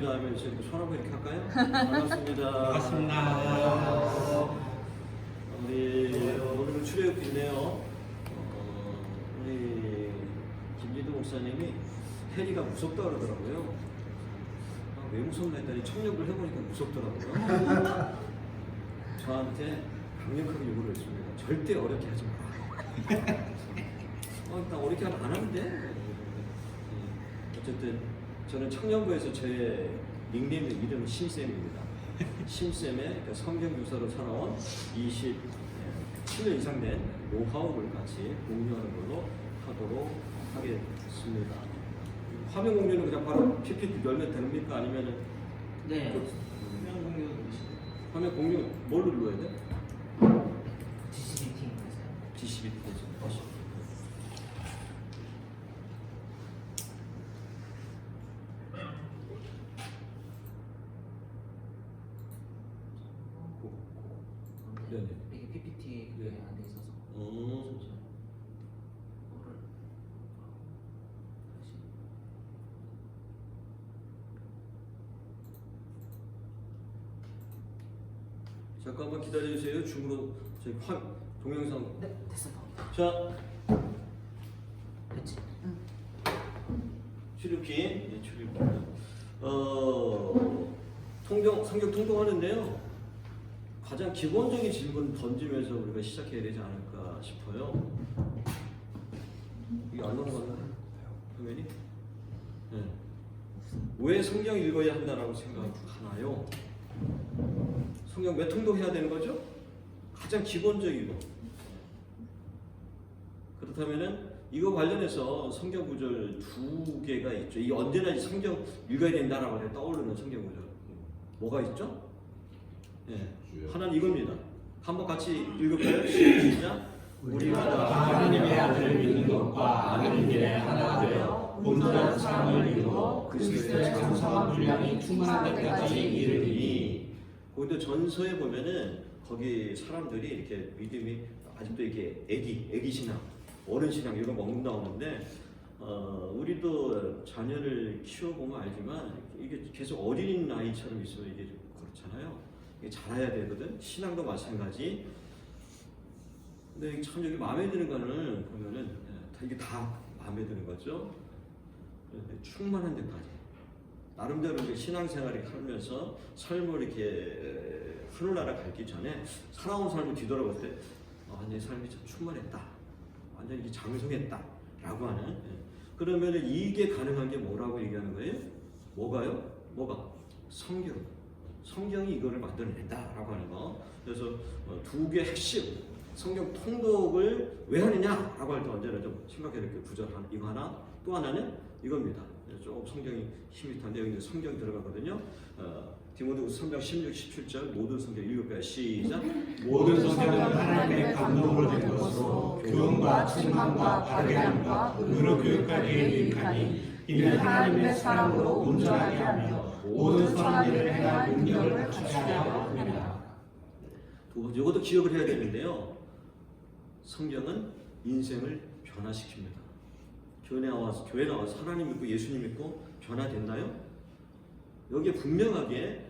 다음에 이렇게 손 한번 이렇게 할까요? 반갑습니다. 반갑습니다. 우리 오늘은 출애굽기인데요. 우리 김진도 목사님이 해리가 무섭다 그러더라고요. 왜 무섭나 했더니 청력을 해보니까 무섭더라고요. 저한테 강력하게 요구를 했습니다. 절대 어렵게 하지 마라. 나 어렵게 안 하는데. 어쨌든 저는 청년부에서 제 닉네임 이름은 심쌤입니다. 심쌤의 성경 교사로 살아온 27년 이상 된 노하우를 같이 공유하는 걸로 하도록 하겠습니다. 화면 공유는 그냥 바로 PPT 열면 됩니까? 아니면은 네. 화면 공유 누르시고. 화면 공유 뭘로 눌러야 돼? DC 미팅에서요. DC 미팅에서. 네네. 이게 PPT 그게 안 돼 있어서. 이거를 다시. 잠깐만 기다려주세요. 줌으로 저희 동영상. 네, 됐어. 자, 됐지. 출입기. 네, 출입기. 성경 통독하는데요. 가장 기본적인 질문 던지면서 우리가 시작해야 되지 않을까 싶어요. 이게 안 넘어갔나요? 화면이? 네. 왜 성경 읽어야 한다라고 생각하나요? 성경 몇 통독해야 되는 거죠? 가장 기본적이고. 그렇다면은 이거 관련해서 성경 구절 두 개가 있죠. 이 언제나 성경 읽어야 된다라고 떠오르는 성경 구절. 뭐가 있죠? 네. 하나는 이겁니다. 한번 같이 읽을까요? 시작. 우리가 하나님의 아들을 믿는 것과 아는 길에 하나가 되어 온전한 사랑을 이루어 그리스도의 장성한 분량이 충만한 데까지 이르리니. 거기도 전서에 보면은 거기 사람들이 이렇게 믿음이 아직도 이렇게 애기 신앙, 어른 신앙 이런 거 나오는데 우리도 자녀를 키워보면 알지만 이게 계속 어린 아이처럼 있으면 이게 그렇잖아요. 이게 자라야 되거든. 신앙도 마찬가지. 근데 참 여기 마음에 드는 거는 보면은 이게 다 마음에 드는 거죠. 충만한 데까지. 나름대로 신앙생활을 하면서 삶을 이렇게 하늘나라 갈기 전에 살아온 삶을 뒤돌아볼 때 내 삶이 참 충만했다. 완전히 이게 장성했다라고 하는. 그러면 이게 가능한 게 뭐라고 얘기하는 거예요? 뭐가요? 뭐가? 성경. 성경이 이거를 만들어낸다라고 하는 거. 그래서 두 개 핵심 성경 통독을 왜 하느냐라고 할 때 언제나 좀 생각해야 될 게 구절 하나, 이거 하나, 또 하나는 이겁니다. 좀 성경이 힘이 탄데 여기 성경이 들어가거든요. 디모데후서 3장 16, 17절 모든 성경 읽을까요? 시작. 모든 성경은 하나님의 감동으로 된 것으로 교훈과 책망과 바르게 함과 의로 교육하기에 유익하니 이는 하나님의 사랑으로 온전하게 하며 모든 선한 일을 행할 능력을 갖추게 하려 합니다. 이것도 기억을 해야 되는데요. 성경은 인생을 변화시킵니다. 교회 나와서 하나님 믿고 예수님 믿고 변화됐나요? 여기에 분명하게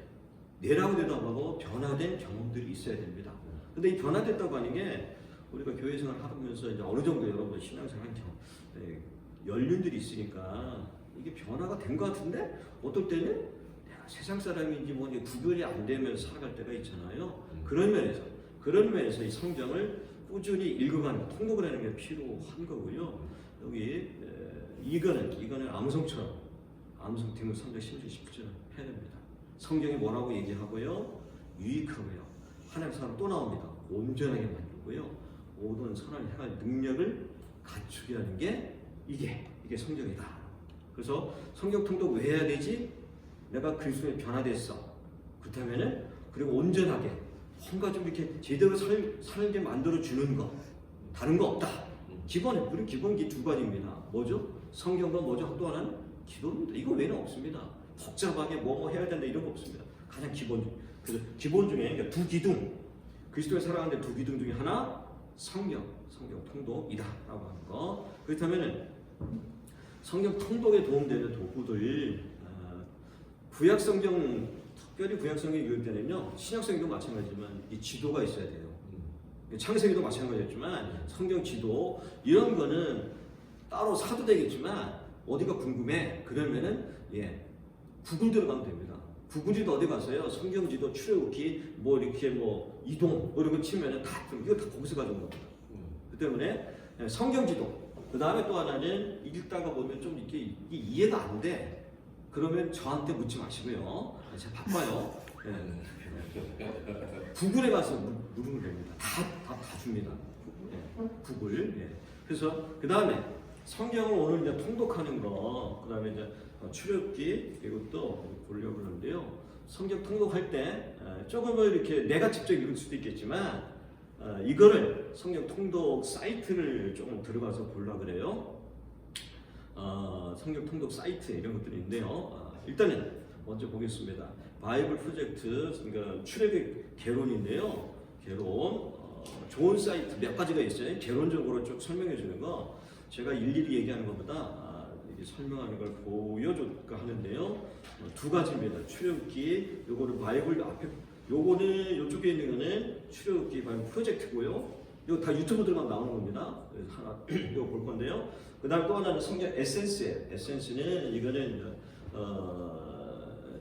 내라고 대답하고 변화된 경험들이 있어야 됩니다. 근데 이 변화됐다고 하는 게 우리가 교회 생활 하면서 이제 어느 정도 여러분 신앙생활 연륜들이 있으니까 이게 변화가 된 것 같은데 어떨 때는 내가 세상 사람인지 뭐 구별이 안 되면서 살아갈 때가 있잖아요. 그런 면에서 이 성경을 꾸준히 읽어가는 통독을 하는 게 필요한 거고요. 여기 이거는 암송처럼 암송 디모데 3장 16, 17절 해야 됩니다. 성경이 뭐라고 얘기하고요, 유익하고요. 하나님의 사람 또 나옵니다. 온전하게 만들고요. 모든 선한 행할 능력을 갖추게 하는 게 이게 성경이다. 그래서 성경 통독 왜 해야 되지? 내가 그리스도에 변화됐어. 그렇다면은 그리고 온전하게 뭔가 좀 이렇게 제대로 살게 만들어 주는 거, 다른 거 없다. 우리 기본기 두 가지입니다. 뭐죠? 성경과 뭐죠? 또 하나는 기도입니다. 이거 외에는 없습니다. 복잡하게 뭐 해야 된다 이런 거 없습니다. 가장 기본. 그래서 기본 중에 그러니까 두 기둥, 그리스도의 살아가는데 두 기둥 중에 하나 성경 통독이다라고 하는 거. 그렇다면은 성경 통독에 도움되는 도구들 구약 성경, 특별히 구약 성경 읽을 때는요, 신약 성경도 마찬가지지만 이 지도가 있어야 돼요. 창세기도 마찬가지였지만 성경 지도 이런 거는 따로 사도 되겠지만 어디가 궁금해 그러면은 구글 들어가면 됩니다. 구글지도 어디 가서요 성경지도 출애굽기 뭐 이렇게 뭐 이동 뭐 이런 거 치면은 다 이거 다 거기서 가져온 겁니다. 그 때문에 성경지도 그 다음에 또 하나는 읽다가 보면 좀 이게 이해가 안 돼. 그러면 저한테 묻지 마시고요. 제가 바빠요. 구글에 가서 누르면 됩니다. 다 줍니다. 구글. 그래서 그 다음에 성경을 오늘 이제 통독하는 거, 그 다음에 이제 출애굽기 이것도 보려고 하는데요. 성경 통독할 때 조금은 이렇게 내가 직접 읽을 수도 있겠지만 이거를 성경 통독 사이트를 조금 들어가서 보려고 그래요. 성경 통독 사이트 이런 것들이 있는데요. 일단은 먼저 보겠습니다. 바이블 프로젝트 그러니까 출애굽 개론인데요. 개론 좋은 사이트 몇 가지가 있어요. 개론적으로 쭉 설명해 주는 거 제가 일일이 얘기하는 것보다 이게 설명하는 걸 보여줄까 하는데요. 두 가지입니다. 출애굽기 요거는 바이블 앞에 요거는 이쪽에 있는 거는 출애굽기 바이블 프로젝트고요. 이거 다 유튜브 들어가면 나오는 겁니다. 그래서 하나 이거 볼 건데요. 그다음 또 하나는 성경 에센스예요. 에센스는 이거는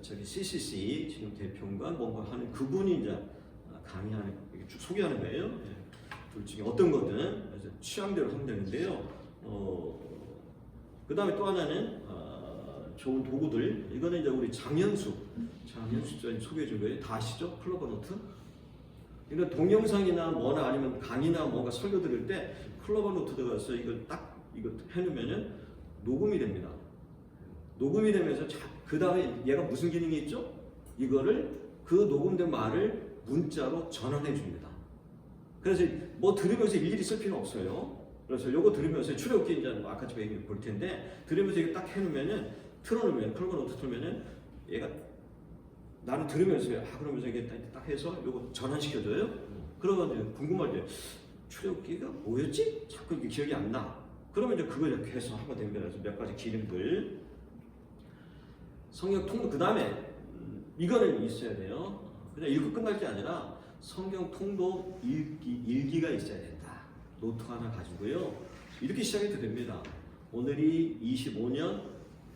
저기 CCC 지금 대표인가 뭔가 하는 그분이 이제 강의하는 쭉 소개하는 거예요. 둘 중에 어떤 거든 그래서 취향대로 하면 되는데요. 그 다음에 또 하나는 좋은 도구들 이거는 이제 우리 장현수 소개해 준 거예요. 다 아시죠? 클로버 노트. 이런 동영상이나 뭐나 아니면 강의나 뭔가 설교 들을 때 클로버 노트 들어가서 이걸 딱 이거 해놓으면은 녹음이 됩니다. 녹음이 되면서 그 다음에 얘가 무슨 기능이 있죠? 이거를 그 녹음된 말을 문자로 전환해 줍니다. 그래서 뭐 들으면서 일일이 쓸 필요 없어요. 그래서 요거 들으면서 출애굽기 이제 아까 제가 얘기 볼 텐데 들으면서 이거 딱 해놓으면은 틀어놓으면 클로버 노트 틀면은 얘가 나는 들으면서 그러면서 이게 딱 해서 요거 전환시켜줘요. 그러면 궁금할 때 출애굽기가 뭐였지? 자꾸 이게 기억이 안 나. 그러면 이제 그걸 이렇게 해서 하면 됩니다. 그래서 몇 가지 기능들 성경 통독 그 다음에 이거는 있어야 돼요. 그냥 읽고 끝날 게 아니라 성경 통독 일기가 있어야 된다. 노트 하나 가지고요. 이렇게 시작해도 됩니다. 오늘이 25년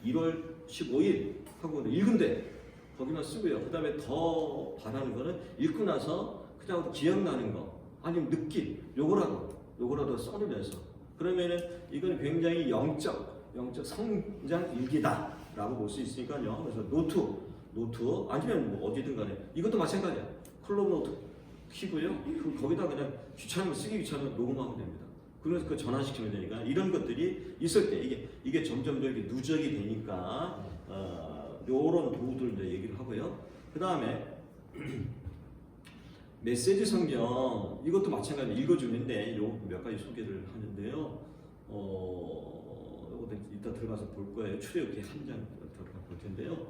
1월 15일 하고 읽은데 거기만 쓰고요. 그 다음에 더 바라는 거는 읽고 나서 그냥 기억나는 거 아니면 느낌 요거라도 써내면서 그러면은 이건 굉장히 영적 성장 일기다 라고 볼 수 있으니까요. 그래서 노트 아니면 뭐 어디든 간에 이것도 마찬가지야. 클로버 노트 키고요. 거기다 그냥 쓰기 귀찮으면 녹음하면 됩니다. 그래서 그 전환시키면 되니까 이런 것들이 있을 때 이게 점점 더 이렇게 누적이 되니까 요런 도구들 이제 얘기를 하고요. 그 다음에 메시지 성경 이것도 마찬가지로 읽어주는데 요 몇 가지 소개를 하는데요. 요것도 이따 들어가서 볼 거예요. 출애굽기 한 장 들어가 볼 텐데요.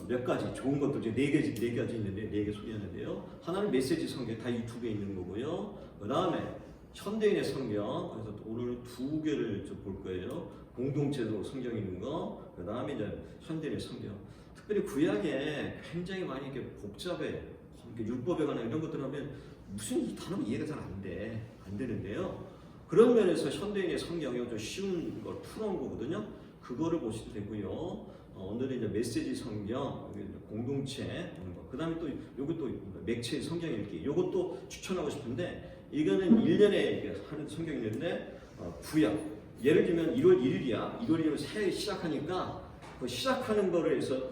몇 가지 좋은 것도 이제 네 가지 있는데 4개 소개하는데요. 하나는 메시지 성경 다 유튜브에 있는 거고요. 그 다음에 현대인의 성경 그래서 오늘 2개를 볼 거예요. 공동체도 성경 있는 거. 그 다음에 이제 현대인의 성경. 특별히 구약에 굉장히 많이 이렇게 복잡해. 율법에 관한 이런 것들 하면 무슨 이 단어가 이해가 잘 안 되는데요. 그런 면에서 현대인의 성경이 좀 쉬운 걸 풀어온 거거든요. 그거를 보시면 되고요. 오늘은 이제 메시지 성경, 공동체, 그 다음에 또 요것도 맥체 성경 읽기, 요것도 추천하고 싶은데 이거는 1년에 하는 성경인데 구약. 예를 들면 1월 1일이야. 1월 1일 새해 시작하니까 그 시작하는 거를 해서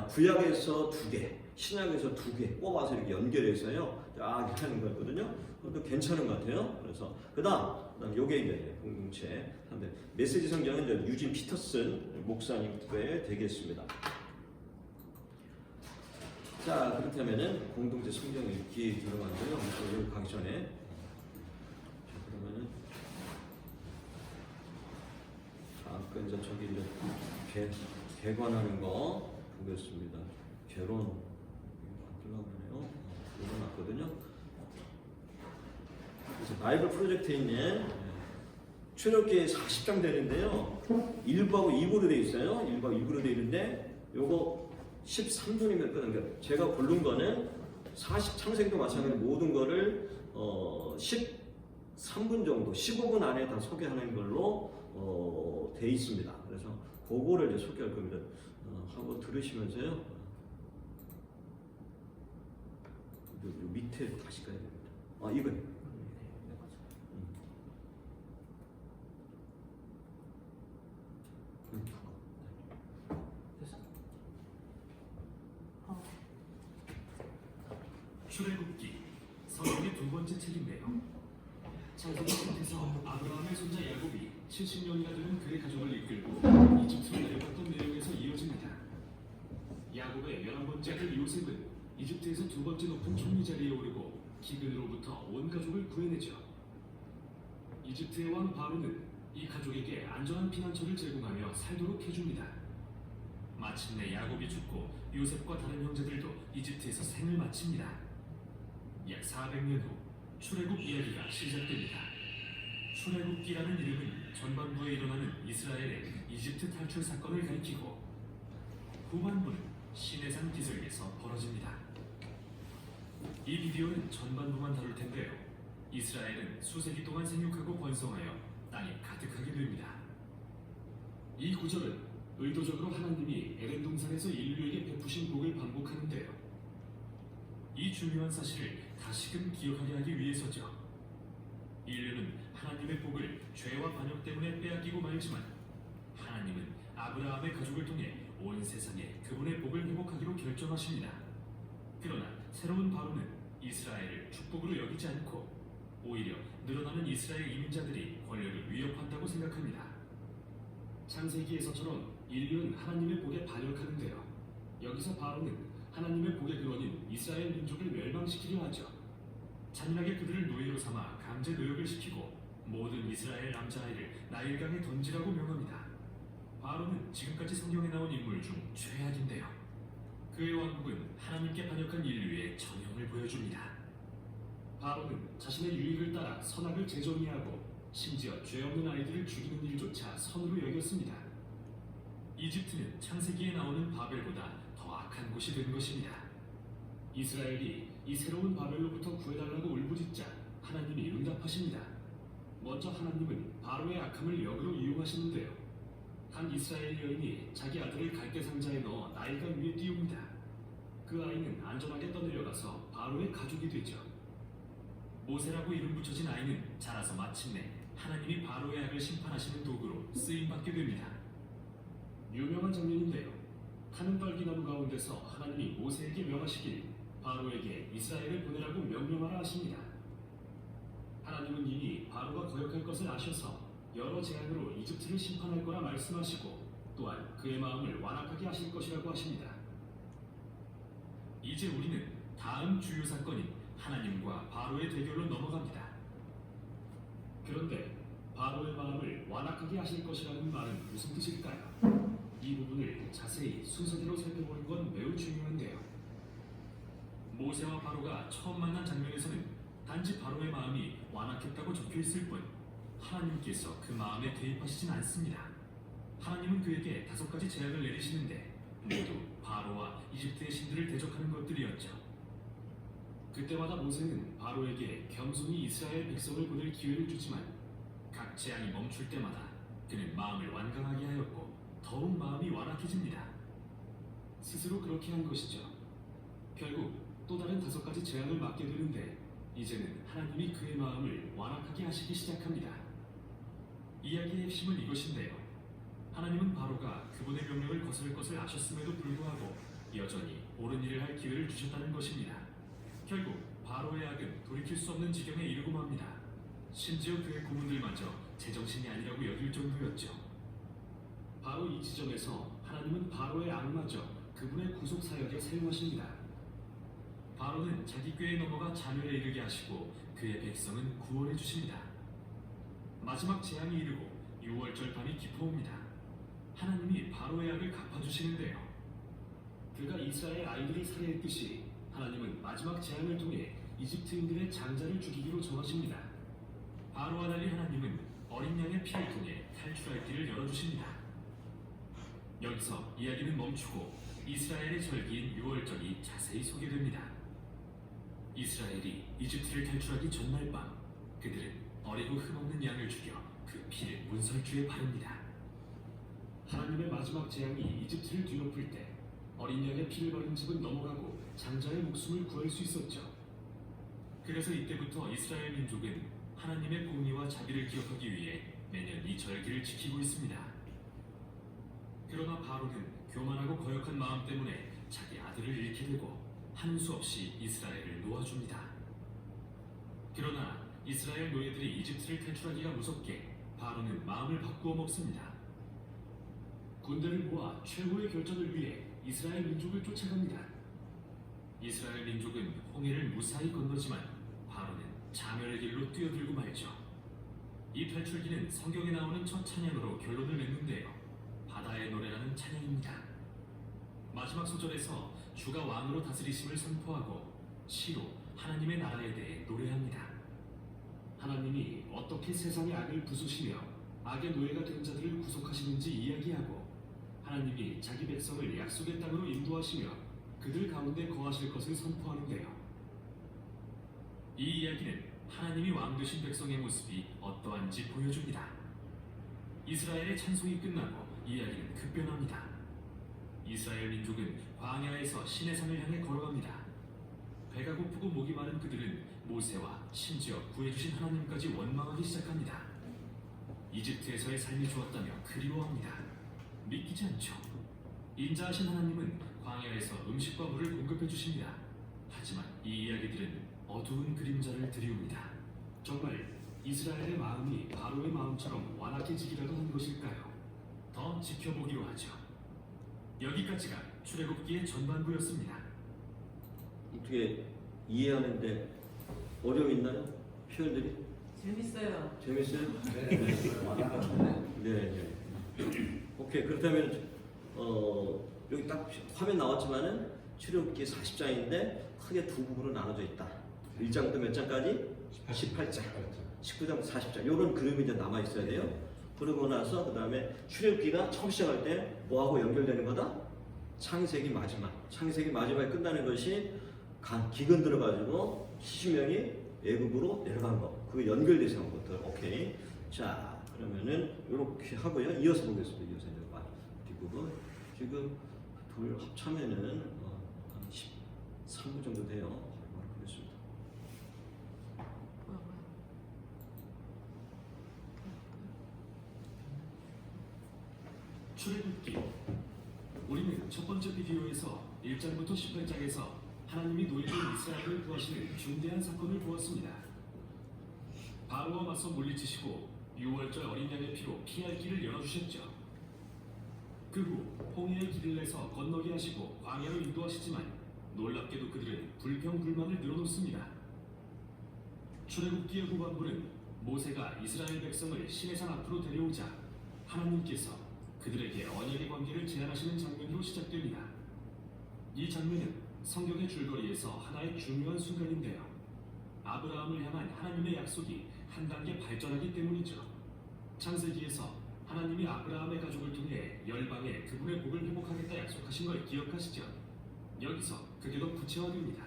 구약에서 2개, 신약에서 2개 뽑아서 이렇게 연결해서요. 이렇게 하는 거거든요. 그것도 괜찮은 것 같아요. 그래서 그다음 요게 이제 공동체. 한데 메시지 성경은 이제 유진 피터슨 목사님 거에 되겠습니다. 자 그렇다면은 공동체 성경 읽기 들어가는데요. 여기 가기 전에 자 그러면은 아까 이제 저기 이제 개관하는 거 보겠습니다. 개론 만들려고 그러네요. 읽어놨거든요. 그래서 바이블 프로젝트에 있는 출애굽기 40장 되는데요. 1부하고 2부로 되어 있어요. 1부하고 2부로 되어 있는데 요거 13분이면 끄는 거예요. 제가 고른 거는 창세기도 마찬가지로 모든 거를 13분 정도, 15분 안에 다 소개하는 걸로 돼 있습니다. 그래서 그거를 이제 소개할 겁니다. 하고 들으시면서요. 요 밑에 다시 가야 됩니다. 이거. 네, 맞아요. 됐어? 출애굽기 성경의 두 번째 책인데요. 창세기 끝에서 아브라함의 손자 야곱이 70년이나 되는 그의 가족을 이끌고 이집트로 내려갔던 내용에서 이어집니다. 야곱의 11번째 아들 요셉은 이집트에서 두 번째 높은 총리 자리에 오르고 기근으로부터 온 가족을 구해내죠. 이집트의 왕 바로는 이 가족에게 안전한 피난처를 제공하며 살도록 해줍니다. 마침내 야곱이 죽고 요셉과 다른 형제들도 이집트에서 생을 마칩니다. 약 400년 후 출애굽 이야기가 시작됩니다. 출애굽기라는 이름은 전반부에 일어나는 이스라엘의 이집트 탈출 사건을 가리키고 후반부는 시내산 기슭에서 벌어집니다. 이 비디오는 전반부만 다룰 텐데요. 이스라엘은 수세기 동안 생육하고 번성하여 땅이 가득하게 됩니다. 이 구절은 의도적으로 하나님이 에덴 동산에서 인류에게 베푸신 복을 반복하는데요. 이 중요한 사실을 다시금 기억하게 하기 위해서죠. 인류는 하나님의 복을 죄와 반역 때문에 빼앗기고 말지만 하나님은 아브라함의 가족을 통해 온 세상에 그분의 복을 회복하기로 결정하십니다. 그러나 새로운 바로는 이스라엘을 축복으로 여기지 않고 오히려 늘어나는 이스라엘 이민자들이 권력을 위협한다고 생각합니다. 창세기에서처럼 인류는 하나님의 복에 반역하는데요. 여기서 바로는 하나님의 복의 근원인 이스라엘 민족을 멸망시키려 하죠. 잔인하게 그들을 노예로 삼아 강제 노역을 시키고 모든 이스라엘 남자아이를 나일강에 던지라고 명합니다. 바로는 지금까지 성경에 나온 인물 중 최악인데요. 그의 왕국은 하나님께 반역한 인류의 전형을 보여줍니다. 바로는 자신의 유익을 따라 선악을 재정의하고 심지어 죄 없는 아이들을 죽이는 일조차 선으로 여겼습니다. 이집트는 창세기에 나오는 바벨보다 더 악한 곳이 된 것입니다. 이스라엘이 이 새로운 바벨로부터 구해달라고 울부짖자 하나님이 응답하십니다. 먼저 하나님은 바로의 악함을 역으로 이용하시는데요. 한 이스라엘 여인이 자기 아들을 갈대 상자에 넣어 나일강 위에 띄웁니다. 그 아이는 안전하게 떠내려가서 바로의 가족이 되죠. 모세라고 이름 붙여진 아이는 자라서 마침내 하나님이 바로의 악을 심판하시는 도구로 쓰임받게 됩니다. 유명한 장면인데요. 타는 딸기나무 가운데서 하나님이 모세에게 명하시길 바로에게 이스라엘을 보내라고 명령하라 하십니다. 하나님은 이미 바로가 거역할 것을 아셔서 여러 재앙으로 이집트를 심판할 거라 말씀하시고 또한 그의 마음을 완악하게 하실 것이라고 하십니다. 이제 우리는 다음 주요 사건인 하나님과 바로의 대결로 넘어갑니다. 그런데 바로의 마음을 완악하게 하실 것이라는 말은 무슨 뜻일까요? 이 부분을 자세히 순서대로 살펴보는 건 매우 중요한데요. 모세와 바로가 처음 만난 장면에서는 단지 바로의 마음이 완악했다고 적혀있을 뿐 하나님께서 그 마음에 개입하시진 않습니다. 하나님은 그에게 5가지 제약을 내리시는데 모두 바로와 이집트의 신들을 대적하는 것들이었죠. 그때마다 모세는 바로에게 겸손히 이스라엘 백성을 보낼 기회를 주지만 각 재앙이 멈출 때마다 그는 마음을 완강하게 하였고 더욱 마음이 완악해집니다. 스스로 그렇게 한 것이죠. 결국 또 다른 5가지 재앙을 맞게 되는데 이제는 하나님이 그의 마음을 완악하게 하시기 시작합니다. 이야기의 핵심은 이것인데요. 하나님은 바로가 그분의 명령을 거스를 것을 아셨음에도 불구하고 여전히 옳은 일을 할 기회를 주셨다는 것입니다. 결국 바로의 악은 돌이킬 수 없는 지경에 이르고 맙니다. 심지어 그의 고문들마저 제정신이 아니라고 여길 정도였죠. 바로 이 지점에서 하나님은 바로의 악마저 그분의 구속 사역에 사용하십니다. 바로는 자기 꾀에 넘어가 자멸에 이르게 하시고 그의 백성은 구원해 주십니다. 마지막 재앙이 이르고 6월절 밤이 깊어옵니다. 하나님이 바로의 악을 갚아주시는데요. 그가 이스라엘 아이들을 살해했듯이 하나님은 마지막 재앙을 통해 이집트인들의 장자를 죽이기로 정하십니다. 바로와 달리 하나님은 어린 양의 피를 통해 탈출할 길을 열어주십니다. 여기서 이야기는 멈추고 이스라엘의 절기인 유월절이 자세히 소개됩니다. 이스라엘이 이집트를 탈출하기 전날 밤 그들은 어리고 흠없는 양을 죽여 그 피를 문설주에 바릅니다. 하나님의 마지막 재앙이 이집트를 뒤덮을 때 어린 양의 피를 바른 집은 넘어가고 장자의 목숨을 구할 수 있었죠. 그래서 이때부터 이스라엘 민족은 하나님의 공의와 자비를 기억하기 위해 매년 이 절기를 지키고 있습니다. 그러나 바로는 교만하고 거역한 마음 때문에 자기 아들을 잃게 되고 하는 수 없이 이스라엘을 놓아줍니다. 그러나 이스라엘 노예들이 이집트를 탈출하기가 무섭게 바로는 마음을 바꾸어 먹습니다. 군대를 모아 최후의 결전을 위해 이스라엘 민족을 쫓아갑니다. 이스라엘 민족은 홍해를 무사히 건너지만 바로는 자멸의 길로 뛰어들고 말죠. 이 탈출기는 성경에 나오는 첫 찬양으로 결론을 맺는데요. 바다의 노래라는 찬양입니다. 마지막 소절에서 주가 왕으로 다스리심을 선포하고 시로 하나님의 나라에 대해 노래합니다. 하나님이 어떻게 세상의 악을 부수시며 악의 노예가 된 자들을 구속하시는지 이야기하고 하나님이 자기 백성을 약속의 땅으로 인도하시며 그들 가운데 거하실 것을 선포하는데요. 이 이야기는 하나님이 왕 되신 백성의 모습이 어떠한지 보여줍니다. 이스라엘의 찬송이 끝나고 이야기는 급변합니다. 이스라엘 민족은 광야에서 신의 산을 향해 걸어갑니다. 배가 고프고 목이 마른 그들은 모세와 심지어 구해주신 하나님까지 원망하기 시작합니다. 이집트에서의 삶이 좋았다며 그리워합니다. 믿기지 않죠. 인자하신 하나님은 광야에서 음식과 물을 공급해 주십니다. 하지만 이 이야기들은 어두운 그림자를 드리웁니다. 정말 이스라엘의 마음이 바로의 마음처럼 완악해지기라도 한 것일까요? 더 지켜보기로 하죠. 여기까지가 출애굽기의 전반부였습니다. 어떻게 이해하는데 어려움 있나요? 표현들이? 재밌어요. 재밌어요? 네. 오케이. 그렇다면 여기 딱 화면 나왔지만은 출애굽기 40장인데 크게 두 부분으로 나눠져 있다. 1장부터 몇 장까지? 18장. 19장부터 40장. 이런 그림이 이제 남아 있어야 돼요. 그러고 나서 그 다음에 출애굽기가 처음 시작할 때 뭐하고 연결되는 거다? 창세기 마지막. 창세기 마지막에 끝나는 것이 기근 들어가지고 70명이 애굽으로 내려간 거. 그 연결돼서 한 것들. 오케이. 자, 그러면은 이렇게 하고요. 이어서 보겠습니다. 이어서 이제 뒷부분. 지금 둘 합치면은 한 13분 정도 돼요. 바로 보겠습니다. 출애굽기. 우리는 첫 번째 비디오에서 1장부터 18장에서 하나님이 노예된 이스라엘을 구하시는 중대한 사건을 보았습니다. 바로와 맞서 물리치시고 유월절 어린 양의 피로 피할 길을 열어주셨죠. 그 후 홍해의 길을 내서 건너게 하시고 광야로 인도하시지만 놀랍게도 그들은 불평불만을 늘어놓습니다. 출애굽기의 후반부는 모세가 이스라엘 백성을 시내산 앞으로 데려오자 하나님께서 그들에게 언약의 관계를 제안하시는 장면으로 시작됩니다. 이 장면은 성경의 줄거리에서 하나의 중요한 순간인데요. 아브라함을 향한 하나님의 약속이 한 단계 발전하기 때문이죠. 창세기에서 하나님이 아브라함의 가족을 통해 열방에 그분의 복을 회복하겠다 약속하신 걸 기억하시죠? 여기서 그게 더 구체화됩니다.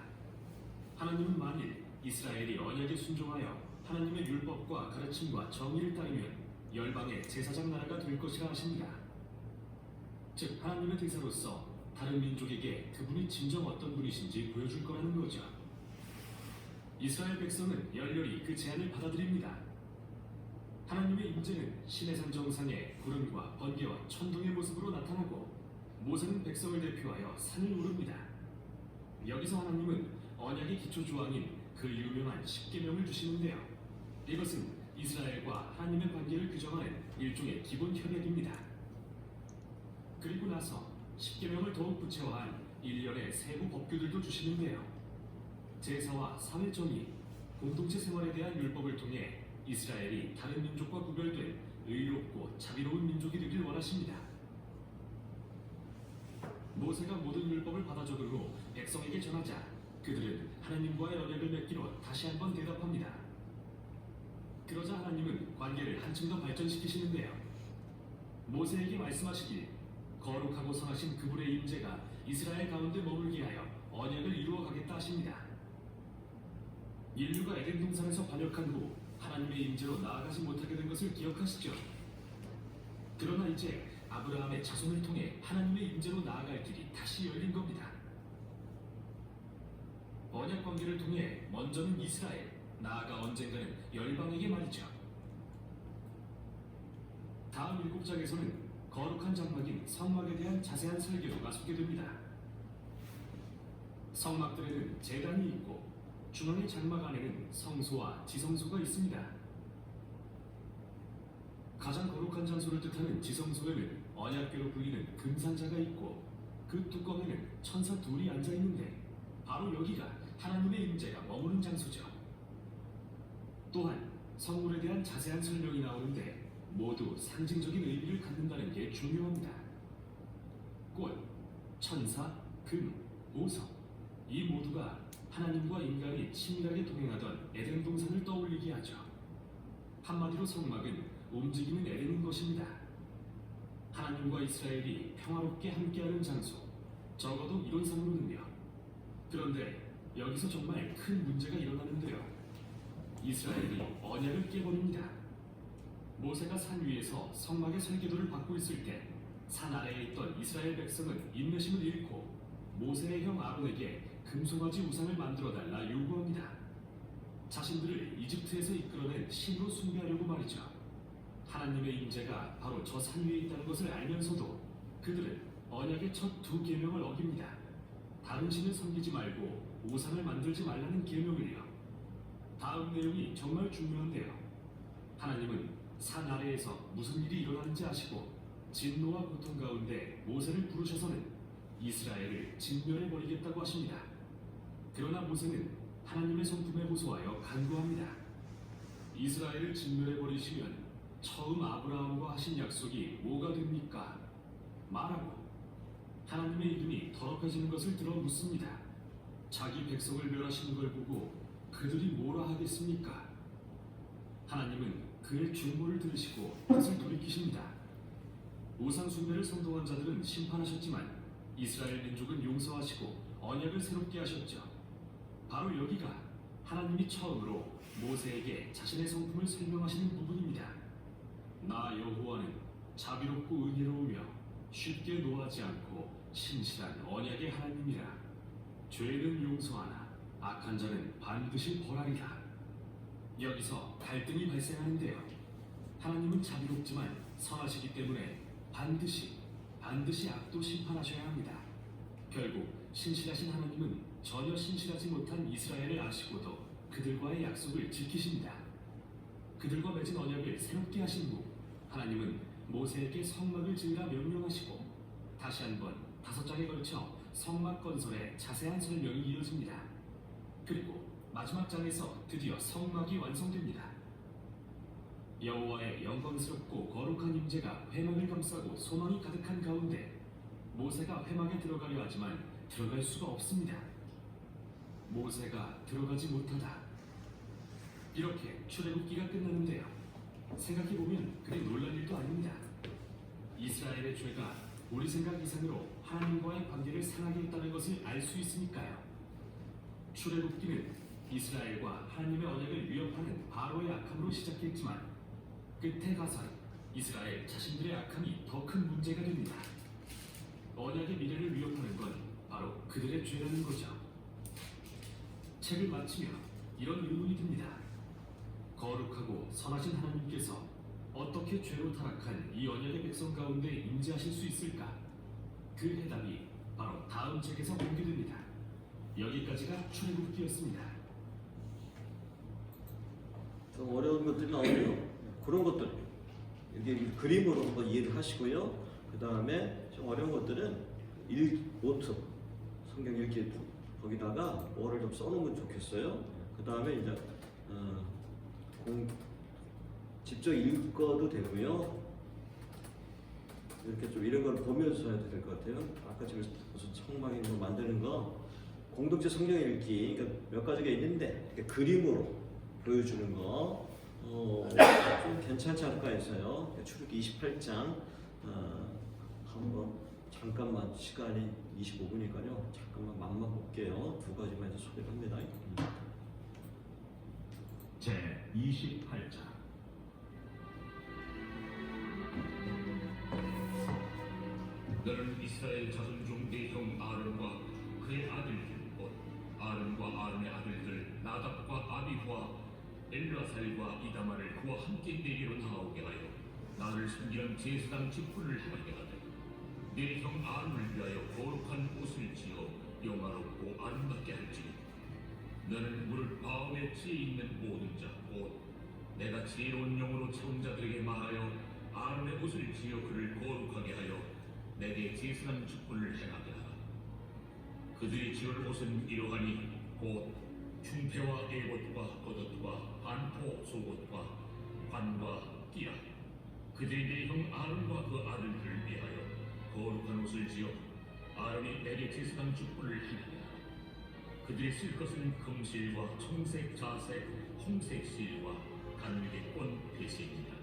하나님은 만일 이스라엘이 언약에 순종하여 하나님의 율법과 가르침과 정의를 따르면 열방의 제사장 나라가 될 것이라 하십니다. 즉 하나님의 대사로서 다른 민족에게 그분이 진정 어떤 분이신지 보여줄 거라는 거죠. 이스라엘 백성은 열렬히 그 제안을 받아들입니다. 하나님의 임재는 시내산 정상에 구름과 번개와 천둥의 모습으로 나타나고 모세는 백성을 대표하여 산을 오릅니다. 여기서 하나님은 언약의 기초 조항인 그 유명한 십계명을 주시는데요. 이것은 이스라엘과 하나님의 관계를 규정하는 일종의 기본 협약입니다. 그리고 나서 십계명을 더욱 구체화한 일련의 세부 법규들도 주시는데요. 제사와 사회 정의, 공동체 생활에 대한 율법을 통해 이스라엘이 다른 민족과 구별된 의롭고 자비로운 민족이 되길 원하십니다. 모세가 모든 율법을 받아 적은 후 백성에게 전하자 그들은 하나님과의 언약을 맺기로 다시 한번 대답합니다. 그러자 하나님은 관계를 한층 더 발전시키시는데요. 모세에게 말씀하시길 거룩하고 선하신 그분의 임재가 이스라엘 가운데 머물게 하여 언약을 이루어 가겠다 하십니다. 인류가 에덴 동산에서 반역한 후 하나님의 임재로 나아가지 못하게 된 것을 기억하시죠? 그러나 이제 아브라함의 자손을 통해 하나님의 임재로 나아갈 길이 다시 열린 겁니다. 언약 관계를 통해 먼저는 이스라엘, 나아가 언젠가는 열방에게 말이죠. 다음 7장에서는 거룩한 장막인 성막에 대한 자세한 설교가 소개됩니다. 성막들에는 제단이 있고 중앙의 장막 안에는 성소와 지성소가 있습니다. 가장 거룩한 장소를 뜻하는 지성소에는 언약궤로 불리는 금산자가 있고 그 뚜껑에는 천사 둘이 앉아 있는데 바로 여기가 하나님의 임재가 머무는 장소죠. 또한 성물에 대한 자세한 설명이 나오는데 모두 상징적인 의미를 갖는다는 게 중요합니다. 꽃, 천사, 금, 보석 이 모두가 하나님과 인간이 친밀하게 동행하던 에덴 동산을 떠올리게 하죠. 한마디로 성막은 움직이는 에덴인 것입니다. 하나님과 이스라엘이 평화롭게 함께하는 장소, 적어도 이론상으로는요. 그런데 여기서 정말 큰 문제가 일어나는데요. 이스라엘이 언약을 깨버립니다. 모세가 산 위에서 성막의 설계도를 받고 있을 때 산 아래에 있던 이스라엘 백성은 인내심을 잃고 모세의 형 아론에게 금송아지 우상을 만들어 달라 요구합니다. 자신들을 이집트에서 이끌어낸 신으로 숭배하려고 말이죠. 하나님의 임재가 바로 저 산 위에 있다는 것을 알면서도 그들은 언약의 첫 2계명을 어깁니다. 다른 신을 섬기지 말고 우상을 만들지 말라는 계명을요. 다음 내용이 정말 중요한데요. 하나님은 산 아래에서 무슨 일이 일어나는지 아시고 진노와 고통 가운데 모세를 부르셔서는 이스라엘을 진멸해버리겠다고 하십니다. 그러나 모세는 하나님의 성품에 호소하여 간구합니다. 이스라엘을 진멸해버리시면 처음 아브라함과 하신 약속이 뭐가 됩니까? 말하고 하나님의 이름이 더럽혀지는 것을 들어 묻습니다. 자기 백성을 멸하시는 걸 보고 그들이 뭐라 하겠습니까? 하나님은 그의 중보를 들으시고 뜻을 돌이키십니다. 우상 숭배를 선동한 자들은 심판하셨지만 이스라엘 민족은 용서하시고 언약을 새롭게 하셨죠. 바로 여기가 하나님이 처음으로 모세에게 자신의 성품을 설명하시는 부분입니다. 나 여호와는 자비롭고 은혜로우며 쉽게 노하지 않고 신실한 언약의 하나님이라. 죄는 용서하나 악한 자는 반드시 벌하리라. 여기서 갈등이 발생하는데요. 하나님은 자비롭지만 선하시기 때문에 반드시 악도 심판하셔야 합니다. 결국 신실하신 하나님은 전혀 신실하지 못한 이스라엘을 아시고도 그들과의 약속을 지키십니다. 그들과 맺은 언약을 새롭게 하신 후 하나님은 모세에게 성막을 지으라 명령하시고 다시 한번 5장에 걸쳐 성막 건설의 자세한 설명이 이어집니다. 그리고 마지막 장에서 드디어 성막이 완성됩니다. 여호와의 영광스럽고 거룩한 임재가 회막을 감싸고 소망이 가득한 가운데 모세가 회막에 들어가려 하지만 들어갈 수가 없습니다. 모세가 들어가지 못하다. 이렇게 출애굽기가 끝나는데요. 생각해보면 그리 놀랄 일도 아닙니다. 이스라엘의 죄가 우리 생각 이상으로 하나님과의 관계를 상하게 했다는 것을 알 수 있으니까요. 출애굽기는 이스라엘과 하나님의 언약을 위협하는 바로의 악함으로 시작했지만 끝에 가서 이스라엘 자신들의 악함이 더 큰 문제가 됩니다. 언약의 미래를 위협하는 건 바로 그들의 죄라는 거죠. 책을 마치며 이런 의문이 듭니다. 거룩하고 선하신 하나님께서 어떻게 죄로 타락한 이 언약의 백성 가운데 임재하실 수 있을까? 그 해답이 바로 다음 책에서 공개됩니다. 여기까지가 출애굽기였습니다. 좀 어려운 것들이 나오네요. 그런 것들 이게 그림으로 한번 이해를 하시고요. 그 다음에 좀 어려운 것들은 노트 성경 읽기 거기다가 뭐를 좀 써놓으면 좋겠어요. 그 다음에 이제 직접 읽어도 되고요. 이렇게 좀 이런 걸 보면서 해야 될 것 같아요. 아까 지금 무슨 성막인 거 만드는 거 공동체 성경 읽기 그러니까 몇 가지가 있는데 이렇게 그림으로 보여주는 거 좀 괜찮지 않을까 해서요. 출애굽기 28장 한번 잠깐만 시간이 25분이니까요. 잠깐만 맛만 볼게요. 두 가지만 이제 소개를 합니다. 제 28장 너는 이스라엘 자손 중 네 형 아론과 그의 아들들 곧 아론과 아론의 아들들 나답과 아비후와 엘르아살과 이다마를 그와 함께 내게로 나오게 하여 나를 섬기는 제사장 직분을 하게 하되 네 형 아론을 위하여 거룩한 옷을 지어 영화롭고 아름답게 할지니 너는 물을 마음에 지혜 있는 모든 자 곧 내가 지혜로운 영으로 채운 자들에게 말하여 아론의 옷을 지어 그를 거룩하게 하여 내게 제사장 직분을 행하게 하라. 그들이 지을 옷은 이러하니 곧 흉패와 에봇과 겉옷과 반포 속옷과 관과 띠라. 그들이 내 형 아론과 그 아들들을 위하여 거룩한 옷을 지어 아론이 내게 제사장 직분을 행하게 하라. 그들이 쓸 것은 금실과 청색, 자색, 홍색 실과 가늘게꼰 배실이니라.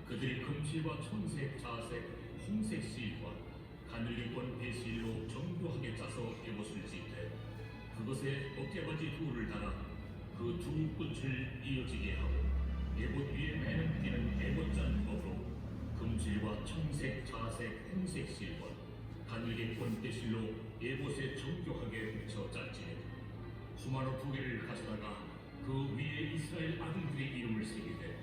그들이 금실과 청색, 자색, 홍색 실과 가늘게꼰 배실로 정교하게 짜서 에봇을 짓되 그것에 어깨바지 둘을 달아 그 두 끝을 이어지게 하고 에봇 위에 매는 띠는 에봇 짠 법으로 금실과 청색, 자색, 홍색 실과 가늘게꼰 배실로 에봇에 정교하게 붙여 짰지니 수마로 두 개를 가져다가 그 위에 이스라엘 아들들의 이름을 새기되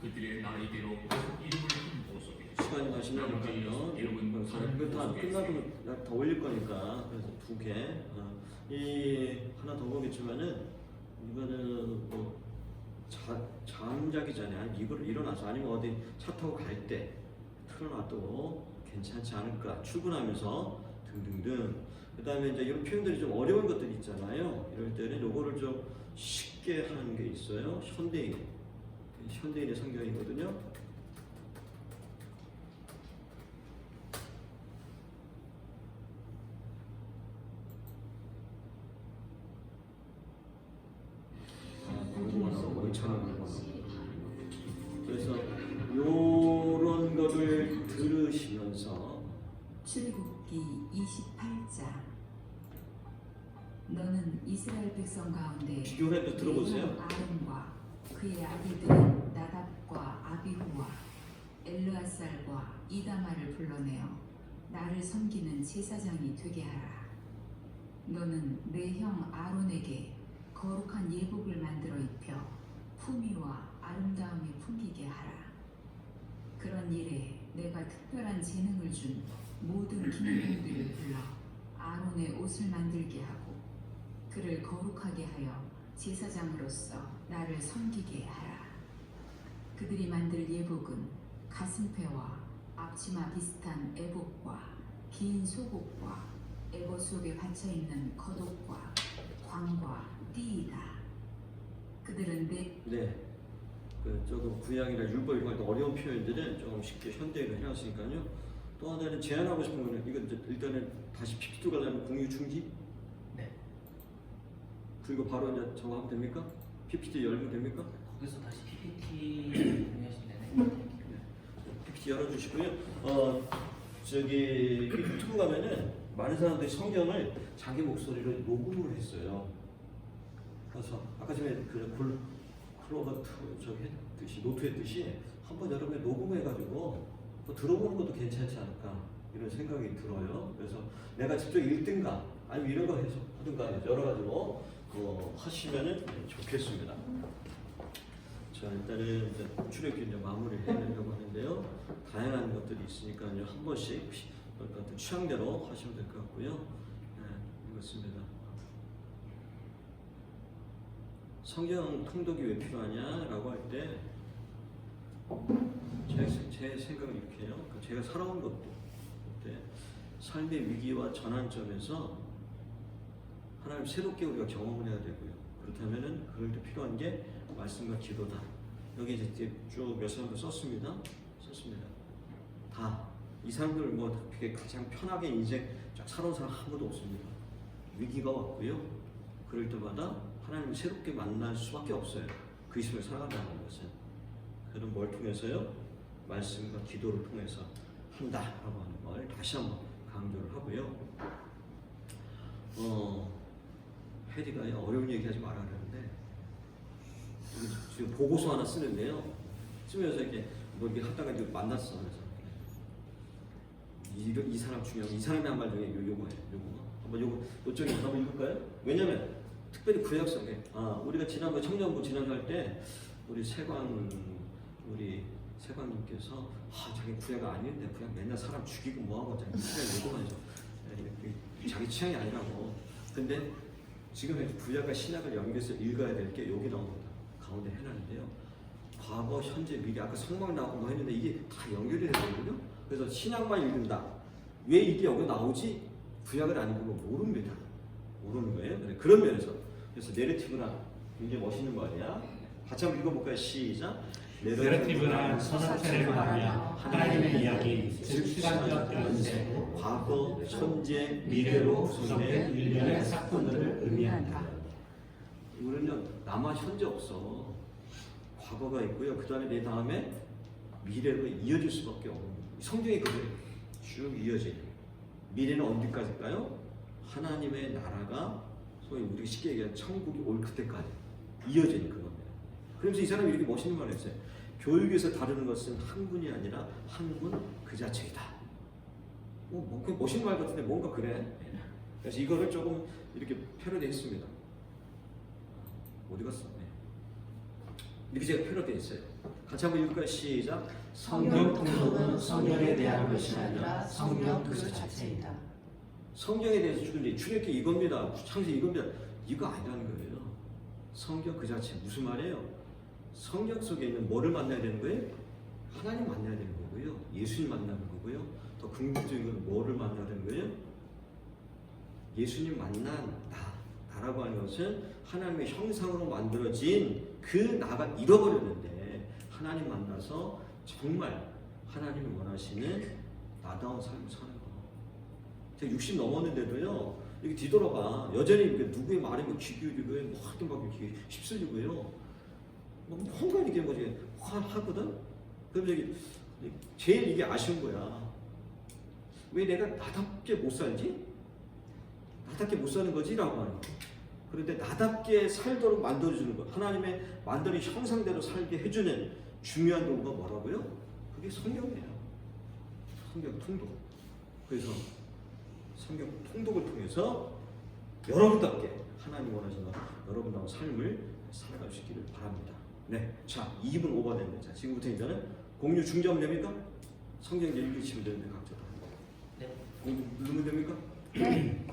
그들의 나이대로 이름을 한 보석에 시간이 마시면요. 이름은 이거 다 끝나고 다 올릴 거니까 그래서 두 개. 이 하나 더 보겠지만은 이거는 뭐 잠자기 전에 아니 이걸 일어나서 아니면 어디 차 타고 갈 때 틀어놔도 괜찮지 않을까. 출근하면서 등등등. 그다음에 이제 이런 표현들이 좀 어려운 것들이 있잖아요. 이럴 때는 요거를 좀 쉽게 하는 게 있어요. 현대인의 성경이거든요. 그래서 요런 거를 들으시면서 출애굽기 28장 너는 이스라엘 백성 가운데 비교해서 들어보세요. 아론과 그의 아들들인 나답과 아비후와 엘르아살과 이다마를 불러내어 나를 섬기는 제사장이 되게 하라. 너는 내 형 아론에게 거룩한 예복을 만들어 입혀 품위와 아름다움이 풍기게 하라. 그런 일에 내가 특별한 재능을 준 모든 기능들을 불러 아론의 옷을 만들게 하고 그를 거룩하게 하여 제사장으로서 나를 섬기게 하라. 그들이 만들 예복은 가슴패와 앞치마 비슷한 에봇과 긴 속옷과 에봇 속에 받쳐 있는 겉옷과 관과 띠이다. 그들은 네. 조금 구약이나 율법 이런 어려운 표현들은 조금 쉽게 현대인으로 해놨으니까요. 또 하나는 제안하고 싶은 거는 이거 이제 일단은 다시 PPT 가려면 공유 충지. 네. 그리고 바로 이제 저거 하면 됩니까? PPT 열면 됩니까? 거기서 다시 PPT 공유하시면 되네. PPT 열어주시고요. 저기 유튜브 가면은 많은 사람들이 성경을 자기 목소리로 녹음을 했어요. 그래서 아까 전에 그 클로버 저기 했듯이 노트 했듯이 한번 여러분이 녹음해가지고 또 들어보는 것도 괜찮지 않을까 이런 생각이 들어요. 그래서 내가 직접 읽든가 아니면 이런 거 해서 하든가 여러 가지로 하시면은 좋겠습니다. 자 일단은 이제 출애굽기 이제 마무리를 해내려고 하는데요. 다양한 것들이 있으니까요. 한 번씩 같은 취향대로 하시면 될 것 같고요. 네, 이렇습니다. 성경 통독이 왜 필요하냐라고 할 때 제 생각은 이렇게 해요. 제가 살아온 것도 그때 삶의 위기와 전환점에서 하나님 새롭게 우리가 경험을 해야 되고요. 그렇다면은 그럴 때 필요한 게 말씀과 기도다. 여기 이제 쭉 몇 사람도 썼습니다. 다 이 사람들 뭐 그게 가장 편하게 인생 쫙 살아온 사람 아무도 없습니다. 위기가 왔고요. 그럴 때마다 하나님을 새롭게 만날 수밖에 없어요. 그 있음을 살아간다는 것은. 그럼 뭘 통해서요? 말씀과 기도를 통해서 한다라고 하는 걸 다시 한번 강조를 하고요. 해리가 어려운 얘기하지 말아 그러는데 지금 보고서 하나 쓰는데요. 쓰면서 이렇게 뭐 이렇게 하다가 이제 만났어. 그래서 이 사람 중요한 이 사람의 한 말 중에 요거예요. 한번 요쪽에 한번 읽을까요? 왜냐면 특별히 구약 속에 우리가 지난번 청년부 지난주 할 때 우리 세광님께서 자기 구약 아닌데 구약 맨날 사람 죽이고 뭐하고 자기 취향이 요거만이죠. 자기 취향이 아니라고. 근데 지금 구약과 신약을 연결해서 읽어야 될 게 여기 나옵니다. 가운데 해놨는데요. 과거, 현재, 미래 아까 성막 나오고 뭐 했는데 이게 다 연결이 되거든요. 그래서 신약만 읽는다. 왜 이게 여기 나오지? 구약을 안 읽으면 모릅니다. 모르는 거예요. 그런 면에서 그래서 내러티브란 굉장히 멋있는 거 아니야? 같이 한번 읽어볼까요? 시작. 내러티브란 서사체를 말하며 하나님의 이야기, 즉 시간적 연세, 과거, 현재, 미래로 구성된 일련의 사건들을 의미한다. 우리는 남아 현재 없어. 과거가 있고요. 그 다음에 내 다음에 미래로 이어질 수밖에 없는. 성경이 그래요. 쭉 이어져요. 미래는 어디까지일까요? 하나님의 나라가 소위 우리가 쉽게 얘기하는 천국이 올 그때까지 이어지는 그겁니다. 그래서 이 사람이 이렇게 멋있는 말을 했어요. 교육에서 다루는 것은 한 분이 아니라 한 분 그 자체이다. 그 멋있는 말 같은데 뭔가 그래. 그래서 이거를 조금 이렇게 패러디했습니다. 어디 갔어? 이렇게 제가 패러디했어요. 같이 한번 읽을까요? 시작. 성경 통독은 성경에 대한 것이 아니라 성경 그 자체이다. 성경에 대해서 출애굽기 이겁니다. 창세기 이겁니다. 이거 아니라는 거예요. 성경 그 자체 무슨 말이에요? 성경 속에 있는 뭐를 만나야 되는 거예요? 하나님 만나야 되는 거고요. 예수님 만나는 거고요. 더 궁극적인 건 뭐를 만나야 되는 거예요? 예수님 만난 나라고 하는 것은 하나님의 형상으로 만들어진 그 나가 잃어버렸는데 하나님 만나서 정말 하나님이 원하시는 나다운 삶을 사는 거. 제가 60 넘었는데도요. 이렇게 뒤돌아봐. 여전히 누구의 말에 귀 기울이고요. 뭐 하긴 막 이렇게 휩쓸리고요. 뭔가 이렇게 뭐지 하거든. 그럼 제일 이게 아쉬운 거야. 왜 내가 나답게 못 살지? 나답게 못 사는 거지? 라고 하는 거야. 그런데 나답게 살도록 만들어주는 것, 하나님의 만드는 형상대로 살게 해주는 중요한 도구가 뭐라고요? 그게 성경이에요. 성경 통독. 그래서 성경 통독을 통해서 여러분답게 하나님 원하시는 여러분다운 삶을 살아갈 수 있기를 바랍니다. 네, 자 2분 오버됐네. 자 지금부터 이제는 공유 중지하면 됩니까? 성경 읽으시면 되는데 각자 다. 네. 누르면 됩니까? 네.